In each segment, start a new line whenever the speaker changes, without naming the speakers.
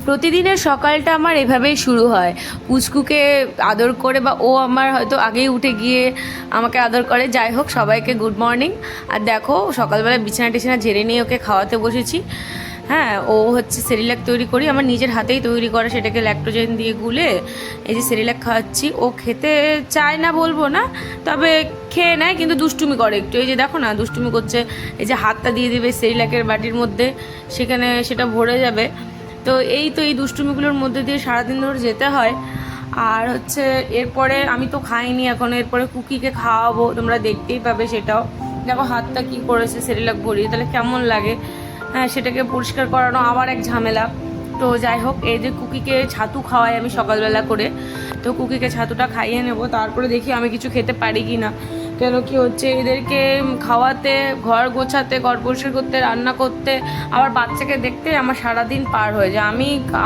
প্রতিদিনের সকালটা আমার এভাবেই শুরু হয়, পুচকুকে আদর করে, বা ও আমার হয়তো আগেই উঠে গিয়ে আমাকে আদর করে। যাই হোক, সবাইকে গুড মর্নিং। আর দেখো, সকালবেলা বিছানা টিছানা ঝেড়ে নিয়ে ওকে খাওয়াতে বসেছি। হ্যাঁ, ও হচ্ছে সেরিল্যাক তৈরি করি, আমার নিজের হাতেই তৈরি করা, সেটাকে ল্যাকটোজেন দিয়ে গুলে এই যে সেরিল্যাক খাওয়াচ্ছি। ও খেতে চায় না বলবো না, তবে খেয়ে নেয়, কিন্তু দুষ্টুমি করে একটু। এই যে দেখো না, দুষ্টুমি করছে। এই যে হাতটা দিয়ে দেবে সেরিল্যাকের বাটির মধ্যে, সেখানে সেটা ভরে যাবে। তো এই দুষ্টুমিগুলোর মধ্যে দিয়ে সারাদিন ধরে যেতে হয়। আর হচ্ছে এরপরে আমি তো খাইনি এখন, এরপরে কুকিকে খাওয়াবো, তোমরা দেখতেই পাবে সেটাও। দেখো হাতটা কি করেছে সেরিল্যাক ভরিয়ে, তাহলে কেমন লাগে। হ্যাঁ, সেটাকে পরিষ্কার করানো আবার এক ঝামেলা। তো যাই হোক, এই যে কুকিকে ছাতু খাওয়াই আমি সকালবেলা করে, তো কুকিকে ছাতুটা খাইয়ে নেব, তারপরে দেখি আমি কিছু খেতে পারি কি না। কেন কি হচ্ছে, এদেরকে খাওয়াতে, ঘর গোছাতে, ঘর পরিষ্কার করতে, রান্না করতে, আবার বাচ্চাকে দেখতে আমার সারাদিন পার হয়ে যায়।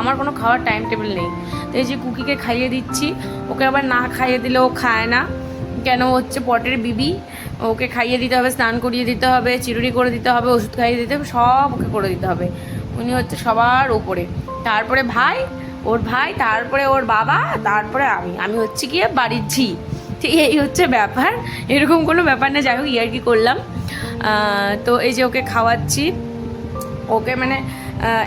আমার কোনো খাওয়ার টাইম টেবিল নেই। তো এই যে কুকিকে খাইয়ে দিচ্ছি, ওকে আবার না খাইয়ে দিলে ও খায় না। কেন হচ্ছে পটের বিবি, ওকে খাইয়ে দিতে হবে, স্নান করিয়ে দিতে হবে, চিরুনি করে দিতে হবে, ওষুধ খাইয়ে দিতে হবে, সব ওকে করে দিতে হবে। উনি হচ্ছে সবার ওপরে, তারপরে ওর ভাই, তারপরে ওর বাবা, তারপরে আমি হচ্ছে গিয়ে বাড়ির ঝি। ঠিক এই হচ্ছে ব্যাপার, এরকম কোনো ব্যাপার না। যাই হোক, ইয়ার্কি করলাম। তো এই যে ওকে খাওয়াচ্ছি, ওকে মানে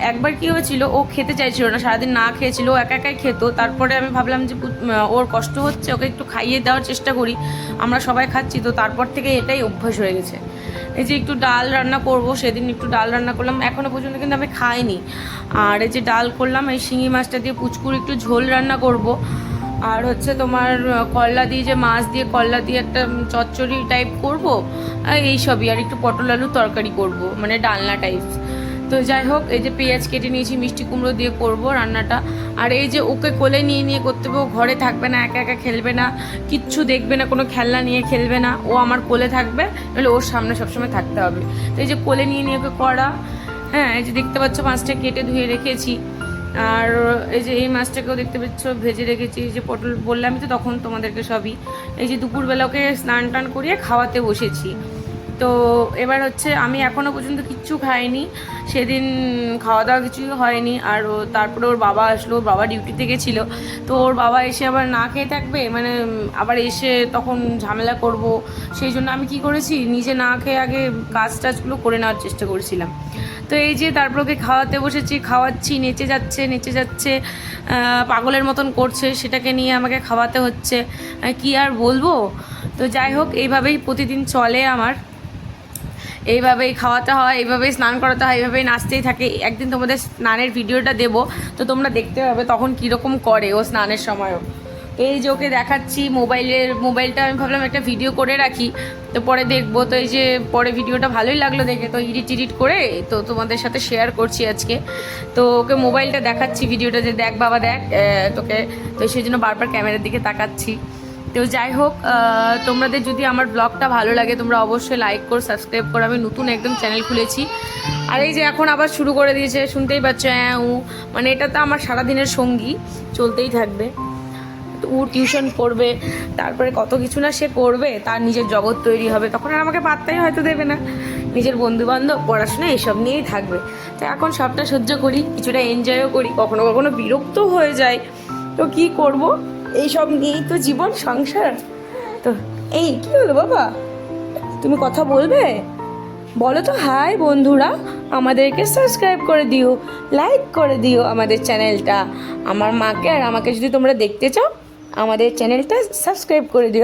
একবার কি হয়েছিল, ও খেতে চাইছিল না, সারাদিন না খেয়েছিল, ও একা একাই খেত। তারপরে আমি ভাবলাম যে ওর কষ্ট হচ্ছে, ওকে একটু খাইয়ে দেওয়ার চেষ্টা করি, আমরা সবাই খাচ্ছি তো। তারপর থেকে এটাই অভ্যাস হয়ে গেছে। এই যে একটু ডাল রান্না করব, সেদিন একটু ডাল রান্না করলাম, এখনও পর্যন্ত কিন্তু আমি খাইনি। আর এই যে ডাল করলাম, এই শিঙি মাছটা দিয়ে পুচকুর একটু ঝোল রান্না করব। আর হচ্ছে তোমার করলা দিয়ে, যে মাছ দিয়ে করলা দিয়ে একটা চচ্চড়ি টাইপ করব, এইসবই। আর একটু পটল আলুর তরকারি করব, মানে ডালনা টাইপ। তো যাই হোক, এই যে পেঁয়াজ কেটে নিয়েছি, মিষ্টি কুমড়ো দিয়ে করব রান্নাটা। আর এই যে ওকে কোলে নিয়ে নিয়ে করতে হবে, ও ঘরে থাকবে না, একা একা খেলবে না, কিচ্ছু দেখবে না, কোনো খেলনা নিয়ে খেলবে না, ও আমার কোলে থাকবে, নাহলে ওর সামনে সবসময় থাকতে হবে। তো এই যে কোলে নিয়ে নিয়ে ওকে করা। হ্যাঁ, এই যে দেখতে পাচ্ছ মাছটা কেটে ধুয়ে রেখেছি। আর এই যে এই মাছটাকেও দেখতে পাচ্ছ ভেজে রেখেছি। এই যে পটল বললামই তো তখন তোমাদেরকে সবই। এই যে দুপুরবেলা ওকে স্নান টান করিয়ে খাওয়াতে বসেছি। তো এবার হচ্ছে আমি এখনও পর্যন্ত কিচ্ছু খাইনি, সেদিন খাওয়া দাওয়া কিছুই হয়নি। আর তারপরে ওর বাবা আসলো, ওর বাবা ডিউটিতে গেছিলো, তো ওর বাবা এসে আবার না খেয়ে থাকবে, মানে আবার এসে তখন ঝামেলা করব, সেই জন্য আমি কি করেছি, নিজে না খেয়ে আগে কাজ টাজগুলো করে নেওয়ার চেষ্টা করেছিলাম। তো এই যে তারপর ওকে খাওয়াতে বসেছি, খাওয়াচ্ছি, নেচে যাচ্ছে, পাগলের মতন করছে, সেটাকে নিয়ে আমাকে খাওয়াতে হচ্ছে, কি আর বলবো। তো যাই হোক, এইভাবেই প্রতিদিন চলে আমার, এইভাবেই খাওয়াতে হয়, এইভাবেই স্নান করাতে হয়, এইভাবেই নাচতেই থাকে। একদিন তোমাদের স্নানের ভিডিওটা দেবো, তো তোমরা দেখতে পাবে তখন কীরকম করে ও স্নানের সময়ও। তো এই যে ওকে দেখাচ্ছি, মোবাইলটা আমি ভাবলাম একটা ভিডিও করে রাখি, তো পরে দেখবো। তো এই যে পরে ভিডিওটা ভালোই লাগলো দেখে, তো এডিট করে তো তোমাদের সাথে শেয়ার করছি আজকে। তো ওকে মোবাইলটা দেখাচ্ছি, ভিডিওটা, যে দেখ বাবা দেখ তোকে। তো সেই জন্য বারবার ক্যামেরার দিকে তাকাচ্ছি। তো যাই হোক, তোমাদের যদি আমার ব্লগটা ভালো লাগে, তোমরা অবশ্যই লাইক করো, সাবস্ক্রাইব করো। আমি নতুন একদম চ্যানেল খুলেছি। আর এই যে এখন আবার শুরু করে দিয়েছে, শুনতেই পাচ্ছ, মানে এটা তো আমার সারাদিনের সঙ্গী, চলতেই থাকবে। ও টিউশন পড়বে, তারপরে কত কিছু না সে করবে, তার নিজের জগৎ তৈরি হবে, তখন আর আমাকে পাত্তাই হয়তো দেবে না। নিজের বন্ধুবান্ধব, পড়াশোনা, এইসব নিয়েই থাকবে। তো এখন সবটা সহ্য করি, কিছুটা এনজয়ও করি, কখনো কখনো বিরক্তও হয়ে যায়। তো কি করব, এইসব নিয়েই তো জীবন, সংসার। তো এই কি হলো বাবা, তুমি কথা বলবে? বলো তো হাই বন্ধুরা, আমাদেরকে সাবস্ক্রাইব করে দিও, লাইক করে দিও আমাদের চ্যানেলটা। আমার মাকে আর আমাকে যদি তোমরা দেখতে চাও, আমাদের চ্যানেলটা সাবস্ক্রাইব করে দিও।